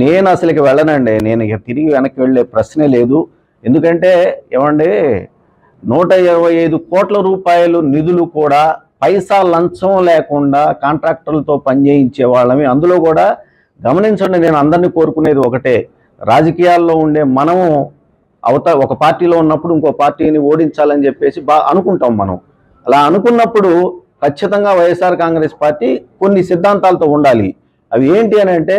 నేను అసలుకి వెళ్ళనండి. నేను ఇక తిరిగి వెనక్కి వెళ్ళే ప్రశ్నే లేదు. ఎందుకంటే ఏమండి, 125 కోట్ల రూపాయలు నిధులు కూడా పైసా లంచం లేకుండా కాంట్రాక్టర్లతో పనిచేయించే వాళ్ళమి. అందులో కూడా గమనించండి, నేను అందరినీ కోరుకునేది ఒకటే, రాజకీయాల్లో ఉండే మనము ఒక పార్టీలో ఉన్నప్పుడు ఇంకో పార్టీని ఓడించాలని చెప్పేసి అనుకుంటాం మనం. అలా అనుకున్నప్పుడు ఖచ్చితంగా వైఎస్ఆర్ కాంగ్రెస్ పార్టీ కొన్ని సిద్ధాంతాలతో ఉండాలి. అవి ఏంటి అని అంటే,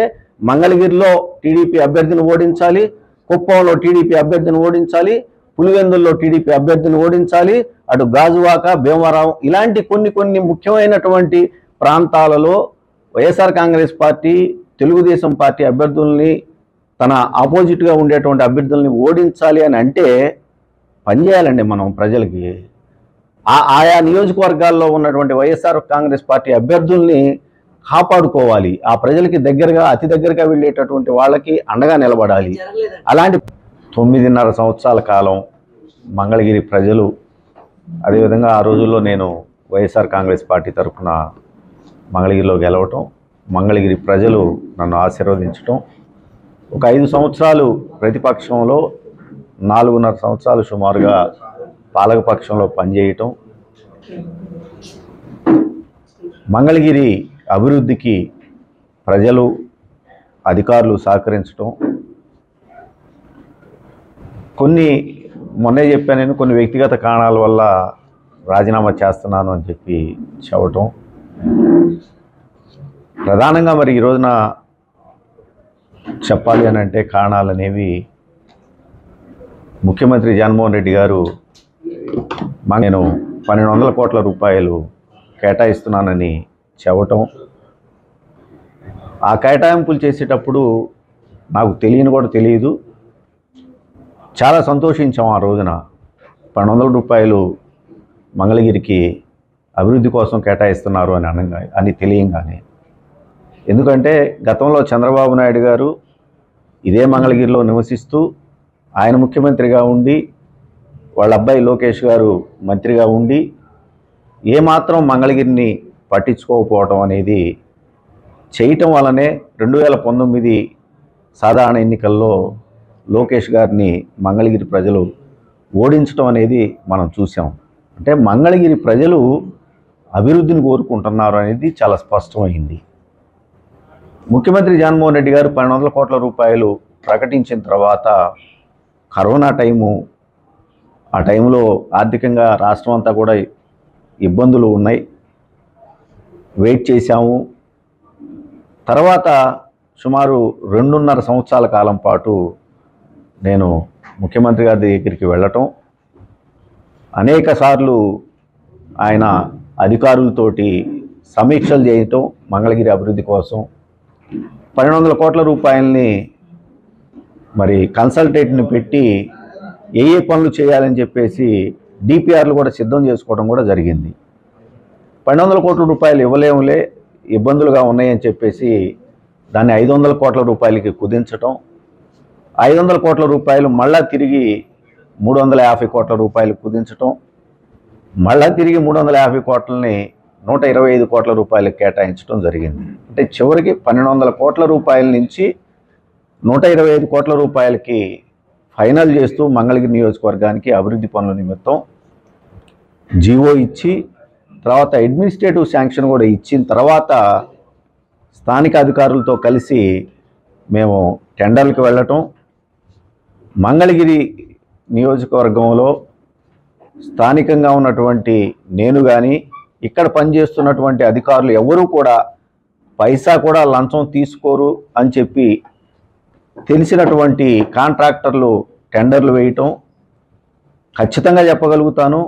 మంగళగిరిలో టీడీపీ అభ్యర్థిని ఓడించాలి, కుప్పంలో టీడీపీ అభ్యర్థిని ఓడించాలి, పులివెందుల్లో టీడీపీ అభ్యర్థిని ఓడించాలి, అటు గాజువాక, భీమవరం ఇలాంటి కొన్ని ముఖ్యమైనటువంటి ప్రాంతాలలో వైఎస్ఆర్ కాంగ్రెస్ పార్టీ, తెలుగుదేశం పార్టీ అభ్యర్థుల్ని, తన ఆపోజిట్గా ఉండేటువంటి అభ్యర్థుల్ని ఓడించాలి అని అంటే పనిచేయాలండి మనం ప్రజలకి. ఆయా నియోజకవర్గాల్లో ఉన్నటువంటి వైఎస్ఆర్ కాంగ్రెస్ పార్టీ అభ్యర్థుల్ని కాపాడుకోవాలి. ఆ ప్రజలకి దగ్గరగా, అతి దగ్గరగా వెళ్ళేటటువంటి వాళ్ళకి అండగా నిలబడాలి. అలాంటి 9.5 సంవత్సరాల కాలం మంగళగిరి ప్రజలు, అదేవిధంగా ఆ రోజుల్లో నేను వైఎస్ఆర్ కాంగ్రెస్ పార్టీ తరఫున మంగళగిరిలో గెలవటం, మంగళగిరి ప్రజలు నన్ను ఆశీర్వదించటం, ఒక 5 సంవత్సరాలు ప్రతిపక్షంలో, 4.5 సంవత్సరాలు సుమారుగా పాలకపక్షంలో పనిచేయటం, మంగళగిరి అభివృద్ధికి ప్రజలు, అధికారులు సహకరించటం, మొన్నే చెప్పాను నేను, కొన్ని వ్యక్తిగత కారణాల వల్ల రాజీనామా చేస్తున్నాను అని చెప్పి చెప్పటం, ప్రధానంగా మరి ఈ రోజున చెప్పాలి అని అంటే కారణాలు అనేవి, ముఖ్యమంత్రి జగన్మోహన్ రెడ్డి గారు నేను 1200 కోట్ల రూపాయలు కేటాయిస్తున్నానని చెప్పటం, ఆ కేటాయింపులు చేసేటప్పుడు నాకు కూడా తెలియదు, చాలా సంతోషించాం ఆ రోజున. 1200 రూపాయలు మంగళగిరికి అభివృద్ధి కోసం కేటాయిస్తున్నారు అని తెలియంగానే. ఎందుకంటే గతంలో చంద్రబాబు నాయుడు గారు ఇదే మంగళగిరిలో నివసిస్తూ, ఆయన ముఖ్యమంత్రిగా ఉండి, వాళ్ళ అబ్బాయి లోకేష్ గారు మంత్రిగా ఉండి, ఏమాత్రం మంగళగిరిని పట్టించుకోకపోవటం అనేది చేయటం వల్లనే 2019 సాధారణ ఎన్నికల్లో లోకేష్ గారిని మంగళగిరి ప్రజలు ఓడించడం అనేది మనం చూసాం. అంటే మంగళగిరి ప్రజలు అభివృద్ధిని కోరుకుంటున్నారు అనేది చాలా స్పష్టమైంది. ముఖ్యమంత్రి జగన్మోహన్ రెడ్డి గారు 1200 కోట్ల రూపాయలు ప్రకటించిన తర్వాత కరోనా టైము, ఆ టైంలో ఆర్థికంగా రాష్ట్రం అంతా కూడా ఇబ్బందులు ఉన్నాయి, వెయిట్ చేశాము. తర్వాత సుమారు 2.5 సంవత్సరాల కాలం పాటు నేను ముఖ్యమంత్రి గారి దగ్గరికి వెళ్ళటం, అనేక సార్లు ఆయన అధికారులతోటి సమీక్షలు చేయటం, మంగళగిరి అభివృద్ధి కోసం 1200 కోట్ల రూపాయలని మరి కన్సల్టేట్ని పెట్టి ఏ పనులు చేయాలని చెప్పేసి డిపిఆర్లు కూడా సిద్ధం చేసుకోవడం కూడా జరిగింది. 1200 కోట్ల రూపాయలు ఇవ్వలేములే, ఇబ్బందులుగా ఉన్నాయని చెప్పేసి దాన్ని 500 కోట్ల రూపాయలకి కుదించటం, 500 కోట్ల రూపాయలు మళ్ళా తిరిగి 350 కోట్ల రూపాయలు కుదించటం, మళ్ళా తిరిగి 350 కోట్లని 125 కోట్ల రూపాయలకు కేటాయించడం జరిగింది. అంటే చివరికి 1200 కోట్ల రూపాయల నుంచి 125 కోట్ల రూపాయలకి ఫైనల్ చేస్తూ మంగళగిరి నియోజకవర్గానికి అభివృద్ధి పనుల నిమిత్తం జీవో ఇచ్చి, తర్వాత అడ్మినిస్ట్రేటివ్ శాంక్షన్ కూడా ఇచ్చిన తర్వాత స్థానిక అధికారులతో కలిసి మేము టెండర్లకు వెళ్ళటం, మంగళగిరి నియోజకవర్గంలో స్థానికంగా ఉన్నటువంటి నేను కానీ, ఇక్కడ పనిచేస్తున్నటువంటి అధికారులు ఎవరూ కూడా పైసా కూడా లంచం తీసుకోరు అని చెప్పి తెలిసినటువంటి కాంట్రాక్టర్లు టెండర్లు వేయటం. ఖచ్చితంగా చెప్పగలుగుతాను,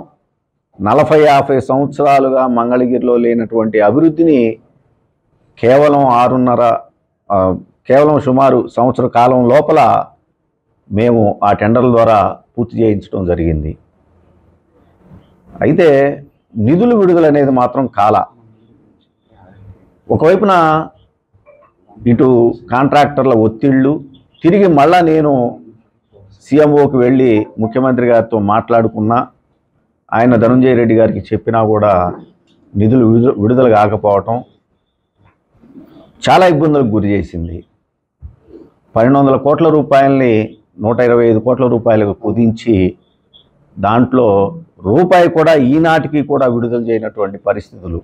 40-50 సంవత్సరాలుగా మంగళగిరిలో లేనటువంటి అభివృద్ధిని కేవలం సుమారు సంవత్సర కాలం లోపల మేము ఆ టెండర్ల ద్వారా పూర్తి చేయించడం జరిగింది. అయితే నిధులు విడుదల అనేది మాత్రం ఒకవైపున ఇటు కాంట్రాక్టర్ల ఒత్తిళ్ళు, తిరిగి మళ్ళా నేను సీఎంఓకి వెళ్ళి ముఖ్యమంత్రి గారితో మాట్లాడుకున్నా, ఆయన ధనంజయ రెడ్డి గారికి చెప్పినా కూడా నిధులు విడుదల కాకపోవటం, చాలా ఇబ్బందులకు గురి చేసింది. 1200 కోట్ల రూపాయలని 125 కోట్ల రూపాయలకు కుదించి దాంట్లో రూపాయి కూడా ఈనాటికి కూడా విడుదల చేయనటువంటి పరిస్థితులు.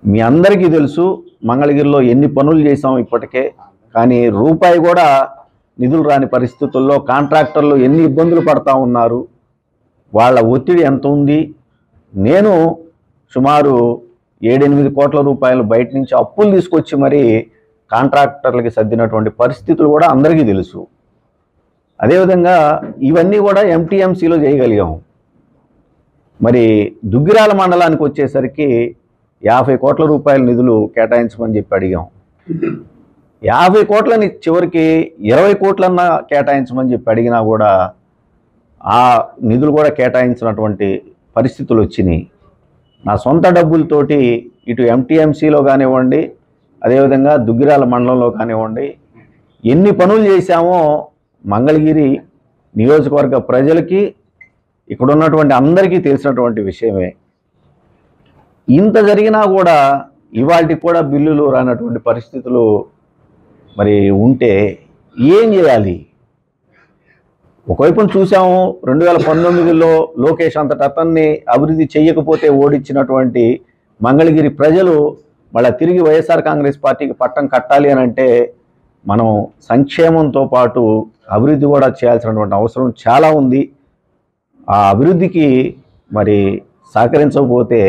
మీ అందరికీ తెలుసు మంగళగిరిలో ఎన్ని పనులు చేసాం ఇప్పటికే, కానీ రూపాయి కూడా నిధులు రాని పరిస్థితుల్లో కాంట్రాక్టర్లు ఎన్ని ఇబ్బందులు పడతా ఉన్నారు, వాళ్ళ ఒత్తిడి ఎంత ఉంది. నేను సుమారు 7-8 కోట్ల రూపాయలు బయట నుంచి అప్పులు తీసుకొచ్చి మరీ కాంట్రాక్టర్లకి సర్దినటువంటి పరిస్థితులు కూడా అందరికీ తెలుసు. అదేవిధంగా ఇవన్నీ కూడా ఎంటీఎంసీలో చేయగలిగాం. మరి దుగ్గిరాల మండలానికి వచ్చేసరికి 50 కోట్ల రూపాయల నిధులు కేటాయించమని చెప్పి అడిగాం. 50 కోట్లని చివరికి 20 కోట్లన్నా కేటాయించమని చెప్పి అడిగినా కూడా ఆ నిధులు కూడా కేటాయించినటువంటి పరిస్థితులు వచ్చినాయి. నా సొంత డబ్బులతోటి ఇటు ఎంటీఎంసీలో కానివ్వండి, అదేవిధంగా దుగ్గిరాల మండలంలో కానివ్వండి, ఎన్ని పనులు చేశామో మంగళగిరి నియోజకవర్గ ప్రజలకి ఇక్కడ ఉన్నటువంటి అందరికీ తెలిసినటువంటి విషయమే. ఇంత జరిగినా కూడా ఇవాళకి కూడా బిల్లులు రానటువంటి పరిస్థితులు మరి ఉంటే ఏం చేయాలి? ఒకవైపున చూసాము 2019లో లోకేష్ అంతటి అతన్ని అభివృద్ధి చేయకపోతే ఓడించినటువంటి మంగళగిరి ప్రజలు మళ్ళీ తిరిగి వైఎస్ఆర్ కాంగ్రెస్ పార్టీకి పట్టం కట్టాలి అని అంటే మనం సంక్షేమంతో పాటు అభివృద్ధి కూడా చేయాల్సినటువంటి అవసరం చాలా ఉంది. ఆ అభివృద్ధికి మరి సహకరించకపోతే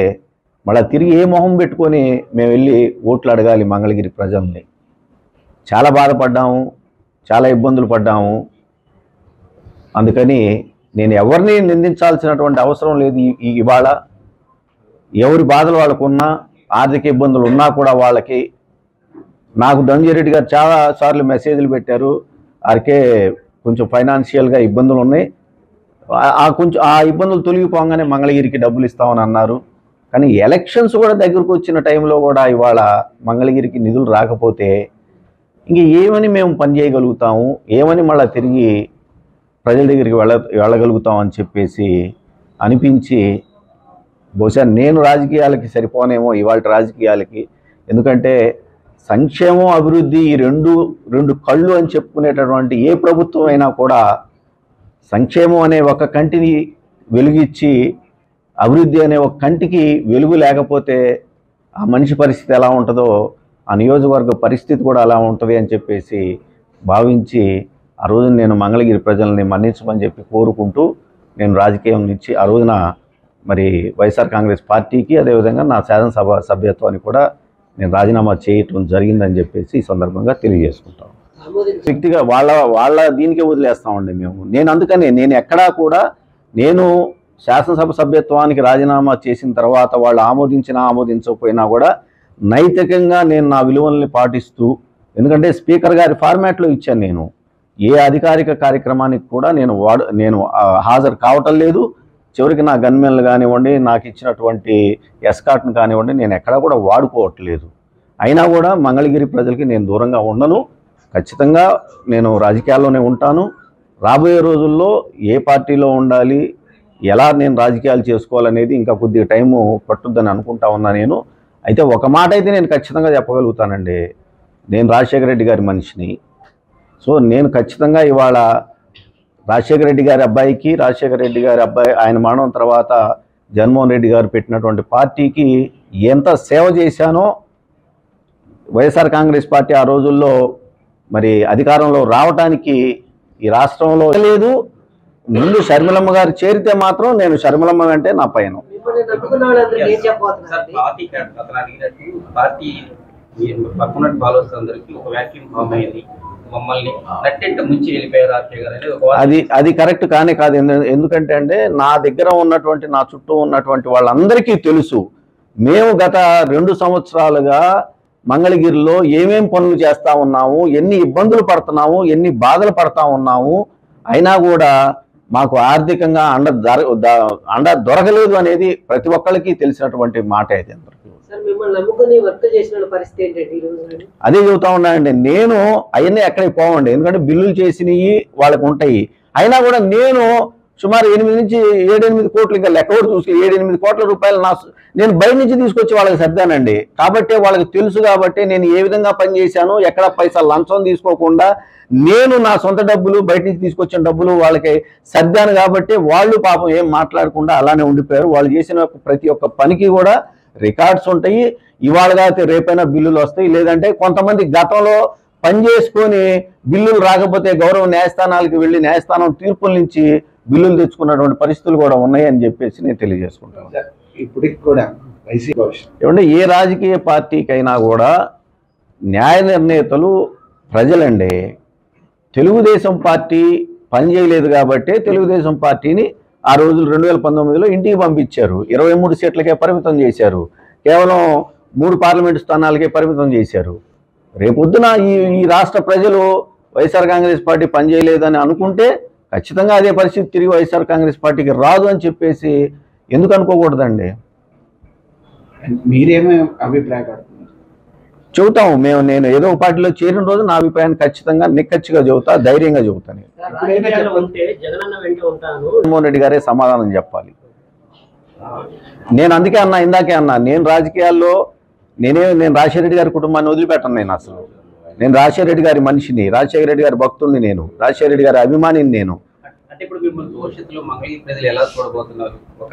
మళ్ళీ తిరిగి ఏ మొహం పెట్టుకొని మేము వెళ్ళి ఓట్లు అడగాలి మంగళగిరి ప్రజల్ని? చాలా బాధపడ్డాము, చాలా ఇబ్బందులు పడ్డాము. అందుకని నేను ఎవరిని నిందించాల్సినటువంటి అవసరం లేదు. ఇవాళ ఎవరి బాధలు వాళ్ళకున్నా, ఆర్థిక ఇబ్బందులు ఉన్నా కూడా వాళ్ళకి నాకు ధనంజయరెడ్డి గారు చాలా సార్లు మెసేజ్లు పెట్టారు, ఆరికే కొంచెం ఫైనాన్షియల్గా ఇబ్బందులు ఉన్నాయి, ఆ ఇబ్బందులు తొలగిపోగానే మంగళగిరికి డబ్బులు ఇస్తామని అన్నారు. కానీ ఎలక్షన్స్ కూడా దగ్గరకు వచ్చిన టైంలో కూడా ఇవాళ మంగళగిరికి నిధులు రాకపోతే ఇంక ఏమని మేము పని చేయగలుగుతాము, ఏమని మళ్ళీ తిరిగి ప్రజల దగ్గరికి వెళ్ళగలుగుతామని చెప్పేసి అనిపించి బహుశా నేను రాజకీయాలకి సరిపోనేమో ఇవాళ రాజకీయాలకి. ఎందుకంటే సంక్షేమం అభివృద్ధి ఈ రెండు కళ్ళు అని చెప్పుకునేటటువంటి ఏ ప్రభుత్వం అయినా కూడా సంక్షేమం అనే ఒక కంటిని వెలుగిచ్చి అభివృద్ధి అనే ఒక కంటికి వెలుగు లేకపోతే ఆ మనిషి పరిస్థితి ఎలా ఉంటుందో ఆ నియోజకవర్గ పరిస్థితి కూడా అలా ఉంటుంది అని చెప్పేసి భావించి ఆ రోజున నేను మంగళగిరి ప్రజల్ని మన్నించమని చెప్పి కోరుకుంటూ నేను రాజకీయం నుంచి ఆ రోజున మరి వైఎస్ఆర్ కాంగ్రెస్ పార్టీకి అదేవిధంగా నా శాసనసభ సభ్యత్వాన్ని కూడా నేను రాజీనామా చేయటం జరిగిందని చెప్పేసి ఈ సందర్భంగా తెలియజేసుకుంటాను. వ్యక్తిగా వాళ్ళ దీనికే వదిలేస్తామండి మేము. నేను ఎక్కడా కూడా నేను శాసనసభ సభ్యత్వానికి రాజీనామా చేసిన తర్వాత వాళ్ళు ఆమోదించకపోయినా కూడా నైతికంగా నేను నా విలువల్ని పాటిస్తూ, ఎందుకంటే స్పీకర్ గారి ఫార్మాట్లో ఇచ్చాను, నేను ఏ అధికారిక కార్యక్రమానికి కూడా నేను హాజరు కావటం లేదు. చివరికి నా గన్మెన్లు కానివ్వండి, నాకు ఇచ్చినటువంటి ఎస్కాట్ను కానివ్వండి, నేను ఎక్కడా కూడా వాడుకోవట్లేదు. అయినా కూడా మంగళగిరి ప్రజలకి నేను దూరంగా ఉండను. ఖచ్చితంగా నేను రాజకీయాల్లోనే ఉంటాను. రాబోయే రోజుల్లో ఏ పార్టీలో ఉండాలి, ఎలా నేను రాజకీయాలు చేసుకోవాలనేది ఇంకా కొద్దిగా టైము పట్టుద్దని అనుకుంటా ఉన్నా నేను. అయితే ఒక మాట అయితే నేను ఖచ్చితంగా చెప్పగలుగుతానండి, నేను రాజశేఖర రెడ్డి గారి మనిషిని. సో నేను ఖచ్చితంగా ఇవాళ రాజశేఖర రెడ్డి గారి అబ్బాయి ఆయన మరణం తర్వాత జగన్మోహన్ రెడ్డి గారు పెట్టినటువంటి పార్టీకి ఎంత సేవ చేశానో, వైఎస్ఆర్ కాంగ్రెస్ పార్టీ ఆ రోజుల్లో మరి అధికారంలో రావడానికి ఈ రాష్ట్రంలో లేదు. ముందు షర్మిలమ్మ గారు చేరితే మాత్రం నేను షర్మిలమ్మ అంటే నా పైన. అది కరెక్ట్ కానే కాదు. ఎందుకంటే నా దగ్గర ఉన్నటువంటి, నా చుట్టూ ఉన్నటువంటి వాళ్ళందరికీ తెలుసు మేము గత 2 సంవత్సరాలుగా మంగళగిరిలో ఏమేం పనులు చేస్తా ఉన్నాము, ఎన్ని ఇబ్బందులు పడుతున్నాము, ఎన్ని బాధలు పడతా ఉన్నాము. అయినా కూడా మాకు ఆర్థికంగా అండ దొరకలేదు అనేది ప్రతి ఒక్కరికి తెలిసినటువంటి మాట అయితే. అదే చెబుతా ఉన్నానండి, నేను అవన్నీ ఎక్కడికి పోవండి, ఎందుకంటే బిల్లులు చేసినవి వాళ్ళకి ఉంటాయి. అయినా కూడా నేను సుమారు 8 నుంచి 7-8 కోట్లు, ఇంకా లెక్క కూడా చూసి 7-8 కోట్ల రూపాయలు నేను బయట నుంచి తీసుకొచ్చి వాళ్ళకి సర్దానండి. కాబట్టి వాళ్ళకి తెలుసు, కాబట్టి నేను ఏ విధంగా పనిచేశాను, ఎక్కడ పైసా లంచం తీసుకోకుండా నేను నా సొంత డబ్బులు బయట నుంచి తీసుకొచ్చిన డబ్బులు వాళ్ళకి సర్దాను. కాబట్టి వాళ్ళు పాపం ఏం మాట్లాడకుండా అలానే ఉండిపోయారు. వాళ్ళు చేసిన ప్రతి ఒక్క పనికి కూడా రికార్డ్స్ ఉంటాయి. ఇవాళ కాకపోతే రేపైనా బిల్లులు వస్తాయి. లేదంటే కొంతమంది గతంలో పని చేసుకొని బిల్లులు రాకపోతే గౌరవ న్యాయస్థానాలకు వెళ్ళి న్యాయస్థానం తీర్పుల నుంచి బిల్లులు తెచ్చుకున్నటువంటి పరిస్థితులు కూడా ఉన్నాయని చెప్పేసి నేను తెలియజేసుకుంటాను. ఇప్పటికి కూడా ఏమంటే ఏ రాజకీయ పార్టీకైనా కూడా న్యాయ నిర్ణేతలు ప్రజలండి. తెలుగుదేశం పార్టీ పనిచేయలేదు కాబట్టి తెలుగుదేశం పార్టీని ఆ రోజులు 2019లో ఇంటికి పంపించారు. 23 సీట్లకే పరిమితం చేశారు. కేవలం 3 పార్లమెంటు స్థానాలకే పరిమితం చేశారు. రేపొద్దున ఈ రాష్ట్ర ప్రజలు వైఎస్ఆర్ కాంగ్రెస్ పార్టీ పనిచేయలేదని అనుకుంటే ఖచ్చితంగా అదే పరిస్థితి తిరిగి వైఎస్ఆర్ కాంగ్రెస్ పార్టీకి రాదు అని చెప్పేసి ఎందుకు అనుకోకూడదండి? మీరేమో అభిప్రాయపడుతున్నారు? చెబుతాము మేము. నేను ఏదో ఒక పార్టీలో చేరిన రోజు నా అభిప్రాయాన్ని ఖచ్చితంగా నిక్కచ్చిగా చెబుతా, ధైర్యంగా చెబుతాను. జగన్మోహన్ రెడ్డి గారే సమాధానం చెప్పాలి. నేను అందుకే అన్నా, ఇందాకే అన్నా, నేను రాజకీయాల్లో నేను రాజశేఖర రెడ్డి గారి కుటుంబాన్ని వదిలిపెట్టను. నేను రాజశేఖర రెడ్డి గారి మనిషిని, రాజశేఖర రెడ్డి గారి భక్తుల్ని, నేను రాజశేఖర రెడ్డి గారి అభిమానిని. నేను అంటే ఇప్పుడు మిమ్మల్ని భవిష్యత్తులో మంగళగిరి ప్రజలు ఎలా చూడబోతున్నారు? ఒక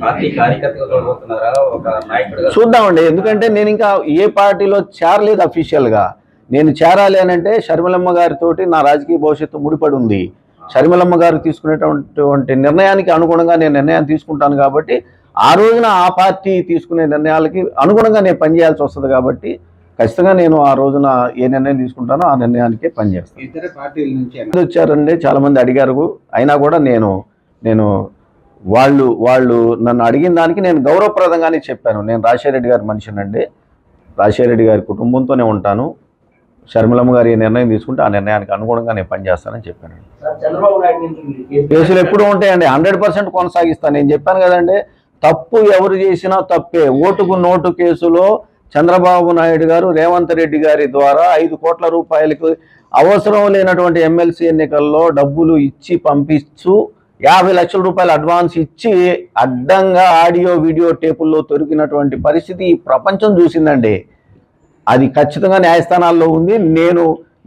పార్టీ కార్యకర్తగా చూడబోతున్నారా, ఒక నాయకుడిగా? చూద్దామండి. ఎందుకంటే నేను ఇంకా ఏ పార్టీలో చేరలేదు అఫీషియల్గా. నేను చేరాలి అని అంటే షర్మిలమ్మ గారితోటి నా రాజకీయ భవిష్యత్తు ముడిపడి ఉంది. షర్మిలమ్మ గారు తీసుకునేటువంటి నిర్ణయానికి అనుగుణంగా నేను నిర్ణయాన్ని తీసుకుంటాను. కాబట్టి ఆ రోజున ఆ పార్టీ తీసుకునే నిర్ణయాలకి అనుగుణంగా నేను పనిచేయాల్సి వస్తుంది. కాబట్టి ఖచ్చితంగా నేను ఆ రోజున ఏ నిర్ణయం తీసుకుంటానో ఆ నిర్ణయానికే పనిచేస్తాను. ఇతర పార్టీల నుంచి వచ్చారండి, చాలామంది అడిగారు. అయినా కూడా నేను వాళ్ళు నన్ను అడిగిన దానికి నేను గౌరవప్రదంగానే చెప్పాను. నేను రాజశేఖర రెడ్డి గారి మనిషినండి, రాజశేఖర రెడ్డి గారి కుటుంబంతోనే ఉంటాను. షర్మిలమ్మ గారు ఏ నిర్ణయం తీసుకుంటే ఆ నిర్ణయానికి అనుగుణంగా నేను పనిచేస్తానని చెప్పాను. కేసులు ఎప్పుడు ఉంటాయండి, 100% కొనసాగిస్తాను. నేను చెప్పాను కదండి, తప్పు ఎవరు చేసినా తప్పే. ఓటుకు నోటు కేసులో చంద్రబాబు నాయుడు గారు రేవంత్ రెడ్డి గారి ద్వారా 5 కోట్ల రూపాయలకు అవసరం లేనటువంటి ఎమ్మెల్సీ ఎన్నికల్లో డబ్బులు ఇచ్చి పంపిస్తూ 50 లక్షల రూపాయలు అడ్వాన్స్ ఇచ్చి అడ్డంగా ఆడియో వీడియో టేపుల్లో దొరికినటువంటి పరిస్థితి ఈ ప్రపంచం చూసిందండి. అది ఖచ్చితంగా న్యాయస్థానాల్లో ఉంది.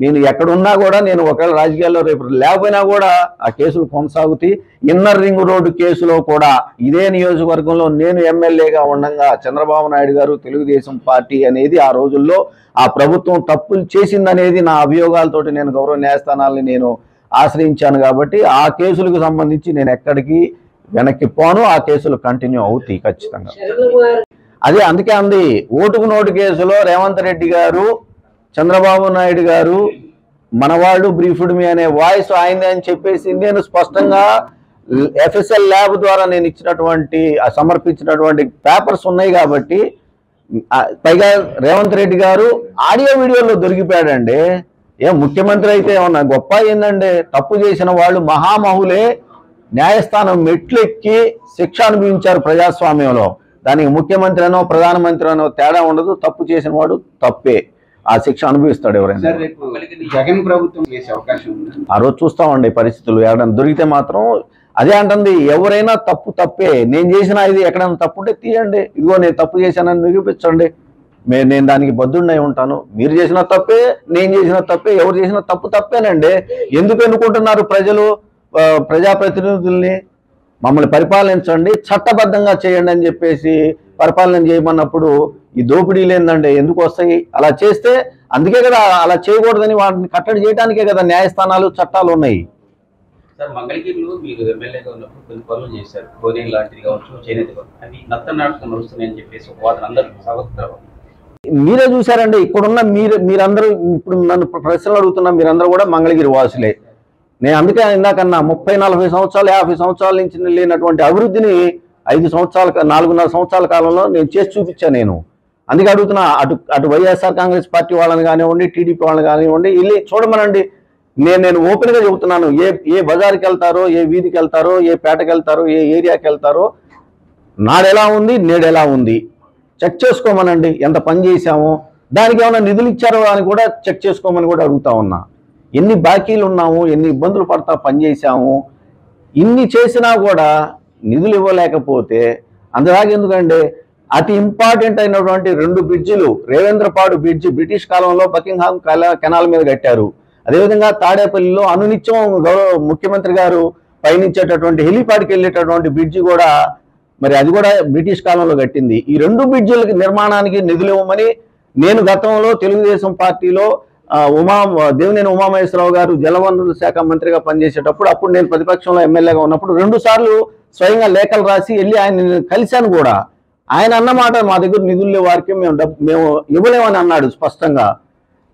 నేను ఎక్కడున్నా కూడా, నేను ఒకవేళ రాజకీయాల్లో రేపు లేకపోయినా కూడా ఆ కేసులు కొనసాగుతాయి. ఇన్నర్ రింగ్ రోడ్డు కేసులో కూడా ఇదే నియోజకవర్గంలో నేను ఎమ్మెల్యేగా ఉండగా చంద్రబాబు నాయుడు గారు తెలుగుదేశం పార్టీ అనేది ఆ రోజుల్లో ఆ ప్రభుత్వం తప్పులు చేసిందనేది నా అభియోగాలతోటి నేను గౌరవ న్యాయస్థానాలని నేను ఆశ్రయించాను. కాబట్టి ఆ కేసులకు సంబంధించి నేను ఎక్కడికి వెనక్కి పోను. ఆ కేసులు కంటిన్యూ అవుతాయి ఖచ్చితంగా. అదే అందుకే అంది, ఓటుకు నోటు కేసులో రేవంత్ రెడ్డి గారు చంద్రబాబు నాయుడు గారు మనవాళ్ళు బ్రీఫ్డ్ మీ అనే వాయిస్ ఆయనే అని చెప్పేసి నేను స్పష్టంగా ఎఫ్ఎస్ఎల్ ల్యాబ్ ద్వారా నేను సమర్పించినటువంటి పేపర్స్ ఉన్నాయి. కాబట్టి పైగా రేవంత్ రెడ్డి గారు ఆడియో వీడియోలో దొరికిపోయాడండి. ముఖ్యమంత్రి అయితే ఏమన్నా గొప్ప ఏందండి? తప్పు చేసిన వాళ్ళు మహామహులే న్యాయస్థానం మెట్లెక్కి శిక్ష అనుభవించారు ప్రజాస్వామ్యంలో. దానికి ముఖ్యమంత్రి అనో ప్రధానమంత్రి అనో తేడా ఉండదు. తప్పు చేసిన వాడు తప్పే, ఆ శిక్ష అనుభవిస్తాడు ఎవరైనా. జగన్ ప్రభుత్వం చేసే అవకాశం ఉంది. ఆ రోజు చూస్తామండి పరిస్థితులు. ఎక్కడైనా దొరికితే మాత్రం అదే అంటుంది, ఎవరైనా తప్పే. నేను చేసిన ఇది ఎక్కడైనా తప్పు ఉంటే తీయండి, ఇదిగో నేను తప్పు చేశానని నిరూపించండి, నేను దానికి బద్దుడినై ఉంటాను. మీరు చేసిన తప్పే, నేను చేసిన తప్పే, ఎవరు చేసిన తప్పేనండి. ఎందుకు ఎన్నుకుంటున్నారు ప్రజలు ప్రజాప్రతినిధుల్ని? మమ్మల్ని పరిపాలించండి, చట్టబద్ధంగా చేయండి అని చెప్పేసి పరిపాలన చేయమన్నప్పుడు ఈ దోపిడీలు ఏందండి ఎందుకు వస్తాయి? అలా చేస్తే అందుకే కదా, అలా చేయకూడదని వాటిని కట్టడి చేయడానికే కదా న్యాయస్థానాలు చట్టాలు ఉన్నాయి. సార్, మంగళగిరిలో మీరు ఎమ్మెల్యేగా ఉన్నప్పుడు కొన్ని పనులు చేశారు, కోనేరు లాంటిది కావచ్చు, చేనేత అవి నత్తనాటకం నడుస్తున్నాయని చెప్పేసి వాటిని అందరూ మీరే చూసారండి. ఇక్కడున్న మీరందరూ ఇప్పుడు నన్ను ప్రశ్నలు అడుగుతున్నా మీరందరూ కూడా మంగళగిరి వాసులే. నేను అందుకే ఇందాకన్నా 30-40 సంవత్సరాలు 50 సంవత్సరాల నుంచి లేనటువంటి అభివృద్ధిని 4.5 సంవత్సరాల కాలంలో నేను చేసి చూపించాను. నేను అందుకే అడుగుతున్నా, అటు వైఎస్ఆర్ కాంగ్రెస్ పార్టీ వాళ్ళని కానివ్వండి, టీడీపీ వాళ్ళని కానివ్వండి, వెళ్ళి చూడమనండి. నేను ఓపెన్గా చెబుతున్నాను, ఏ బజార్కి వెళ్తారో, ఏ వీధికి వెళ్తారో, ఏ పేటకి వెళ్తారో, ఏ ఏరియాకి వెళ్తారో, నాడెలా ఉంది నేడెలా ఉంది చెక్ చేసుకోమనండి. ఎంత పని చేశామో, దానికి ఏమైనా నిధులు ఇచ్చారో అని కూడా చెక్ చేసుకోమని కూడా అడుగుతా ఉన్నా. ఎన్ని బాకీలు ఉన్నాము, ఎన్ని ఇబ్బందులు పడతా పనిచేసాము, ఇన్ని చేసినా కూడా నిధులు ఇవ్వలేకపోతే అంతదాకా ఎందుకంటే అతి ఇంపార్టెంట్ అయినటువంటి 2 బ్రిడ్జిలు, రేవేంద్రపాడు బ్రిడ్జి బ్రిటిష్ కాలంలో బకింగ్హామ్ కెనాల్ మీద కట్టారు. అదేవిధంగా తాడేపల్లిలో అనునిత్యం ముఖ్యమంత్రి గారు పయనించేటటువంటి హెలిపాడ్కి వెళ్ళేటటువంటి బ్రిడ్జి కూడా మరి అది కూడా బ్రిటిష్ కాలంలో కట్టింది. ఈ 2 బ్రిడ్జిలకి నిర్మాణానికి నిధులు ఇవ్వమని నేను గతంలో తెలుగుదేశం పార్టీలో దేవినేని ఉమామహేశ్వరరావు గారు జలవనరుల శాఖ మంత్రిగా పనిచేసేటప్పుడు, అప్పుడు నేను ప్రతిపక్షంలో ఎమ్మెల్యేగా ఉన్నప్పుడు 2 సార్లు స్వయంగా లేఖలు రాసి వెళ్ళి ఆయన కలిశాను కూడా. ఆయన అన్నమాట మా దగ్గర నిధులు వారికి మేము ఇవ్వలేమని అన్నాడు స్పష్టంగా.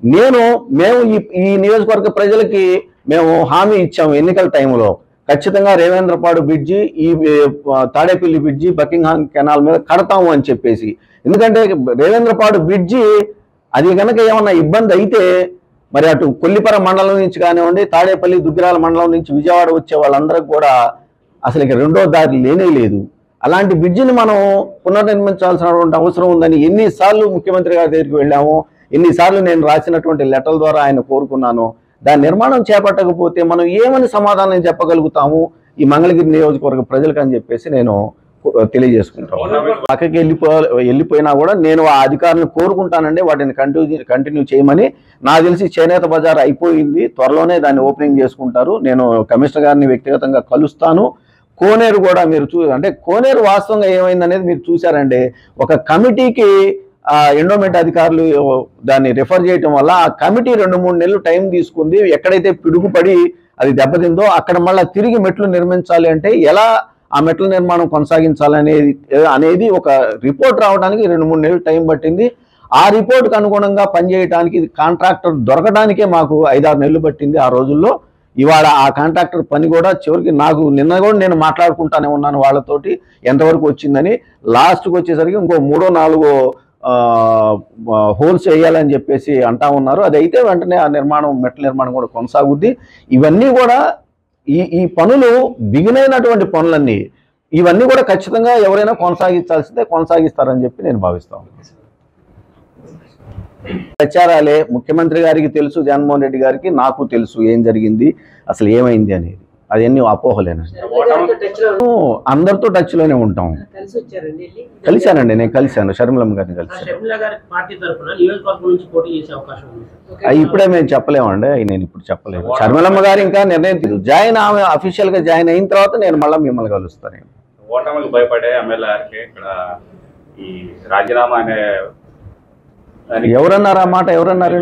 మేము ఈ నియోజకవర్గ ప్రజలకి మేము హామీ ఇచ్చాము ఎన్నికల టైంలో, ఖచ్చితంగా రేవేంద్రపాడు బ్రిడ్జి, ఈ తాడేపల్లి బ్రిడ్జి బకింగ్హామ్ కెనాల్ మీద కడతాము అని చెప్పేసి. ఎందుకంటే రేవేంద్రపాడు బ్రిడ్జి అది కనుక ఏమన్నా ఇబ్బంది అయితే మరి అటు కొల్లిపర మండలం నుంచి కానివ్వండి, తాడేపల్లి దుగ్గిరాల మండలం నుంచి విజయవాడ వచ్చే వాళ్ళందరికీ కూడా అసలు ఇక రెండో దారి లేనే లేదు. అలాంటి బ్రిడ్జిని మనం పునర్నిర్మించాల్సినటువంటి అవసరం ఉందని ఎన్నిసార్లు ముఖ్యమంత్రి గారి దగ్గరికి వెళ్ళాము, ఎన్నిసార్లు నేను రాసినటువంటి లెటర్ల ద్వారా ఆయన కోరుకున్నాను. దాని నిర్మాణం చేపట్టకపోతే మనం ఏమని సమాధానం చెప్పగలుగుతాము ఈ మంగళగిరి నియోజకవర్గ ప్రజలకు అని చెప్పేసి నేను తెలియజేసుకుంటాను. పక్కకి వెళ్ళిపోయినా కూడా నేను ఆ అధికారులను కోరుకుంటానండి వాటిని కంటిన్యూ చేయమని. నాకు తెలిసి చేనేత బజార్ అయిపోయింది, త్వరలోనే దాన్ని ఓపెనింగ్ చేసుకుంటారు. నేను కమిషనర్ గారిని వ్యక్తిగతంగా కలుస్తాను. కోనేరు కూడా మీరు అంటే కోనేరు వాస్తవంగా ఏమైందనేది మీరు చూసారండి. ఒక కమిటీకి ఎండోమెంట్ అధికారులు దాన్ని రిఫర్ చేయటం వల్ల ఆ కమిటీ 2-3 నెలలు టైం తీసుకుంది. ఎక్కడైతే పిడుగుపడి అది దెబ్బతిందో అక్కడ మళ్ళీ తిరిగి మెట్లు నిర్మించాలి అంటే ఎలా ఆ మెట్ల నిర్మాణం కొనసాగించాలనేది ఒక రిపోర్ట్ రావడానికి 2-3 నెలలు టైం పట్టింది. ఆ రిపోర్ట్కి అనుగుణంగా పనిచేయడానికి కాంట్రాక్టర్ దొరకడానికే మాకు 5-6 నెలలు పట్టింది ఆ రోజుల్లో. ఇవాళ ఆ కాంట్రాక్టర్ పని కూడా చివరికి నిన్న కూడా నేను మాట్లాడుకుంటానే ఉన్నాను వాళ్ళతోటి ఎంతవరకు వచ్చిందని. లాస్ట్కి వచ్చేసరికి ఇంకో 3-4 హోల్స్ వేయాలని చెప్పేసి అంటా ఉన్నారు. అది అయితే వెంటనే ఆ మెట్ల నిర్మాణం కూడా కొనసాగుద్ది. ఇవన్నీ కూడా ఈ పనులు బిగినైనటువంటి పనులన్నీ ఇవన్నీ కూడా ఖచ్చితంగా ఎవరైనా కొనసాగిస్తారని చెప్పి నేను భావిస్తాను. ప్రచారాలే ముఖ్యమంత్రి గారికి తెలుసు, జగన్మోహన్ రెడ్డి గారికి నాకు తెలుసు ఏం జరిగింది, అసలు ఏమైంది అనేది. అదన్నీ అపోహలేనండి. అందరితో టచ్ లోనే ఉంటాం. కలిశానండి, నేను కలిశాను షర్మిలమ్మ గారిని కలిశాను. ఇప్పుడే మేము చెప్పలేమండి, నేను ఇప్పుడు చెప్పలేము. షర్మిలమ్మ గారు ఇంకా నిర్ణయం తీరు జాయిన్ ఆమె అఫీషియల్ గా జాయిన్ అయిన తర్వాత నేను మళ్ళీ మిమ్మల్ని కలుస్తాను. ఓటమికి భయపడే ఎమ్మెల్యేకి ఇక్కడ ఈ రాజీనామా అనే ఎవరన్నారు ఆ మాట? ఎవరన్నారు?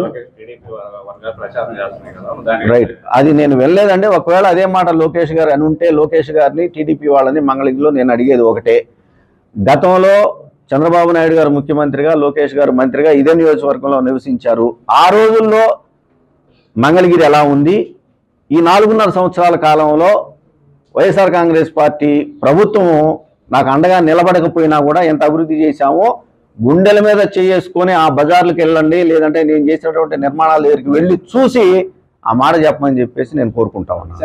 రైట్, అది నేను వెళ్ళలేదండి. ఒకవేళ అదే మాట లోకేష్ గారు అని ఉంటే లోకేష్ గారిని టీడీపీ వాళ్ళని మంగళగిరిలో నేను అడిగేది ఒకటే. గతంలో చంద్రబాబు నాయుడు గారు ముఖ్యమంత్రిగా, లోకేష్ గారు మంత్రిగా ఇదే నియోజకవర్గంలో నివసించారు. ఆ రోజుల్లో మంగళగిరి ఎలా ఉంది, ఈ 4.5 సంవత్సరాల కాలంలో వైఎస్ఆర్ కాంగ్రెస్ పార్టీ ప్రభుత్వం నాకు అండగా నిలబడకపోయినా కూడా ఎంత అభివృద్ధి చేశామో గుండెల మీద చేసుకొని ఆ బజార్లకు వెళ్ళండి, లేదంటే నేను చేసినటువంటి నిర్మాణాల దగ్గరికి వెళ్ళి చూసి ఆ మాట చెప్పమని చెప్పేసి నేను కోరుకుంటా ఉన్నాను.